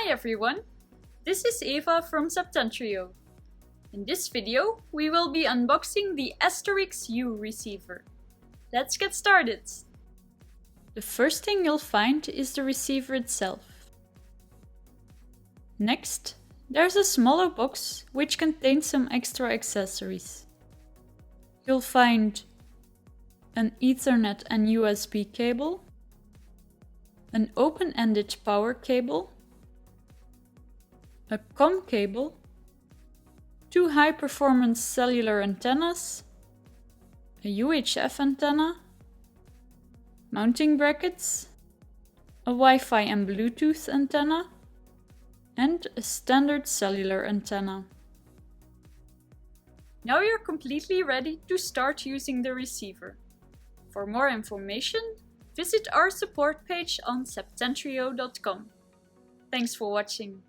Hi everyone, this is Eva from Septentrio. In this video, we will be unboxing the AsteRx-U receiver. Let's get started! The first thing you'll find is the receiver itself. Next, there's a smaller box which contains some extra accessories. You'll find an Ethernet and USB cable, an open-ended power cable, a COM cable, 2 high-performance cellular antennas, a UHF antenna, mounting brackets, a Wi-Fi and Bluetooth antenna, and a standard cellular antenna. Now you're completely ready to start using the receiver. For more information, visit our support page on septentrio.com. Thanks for watching.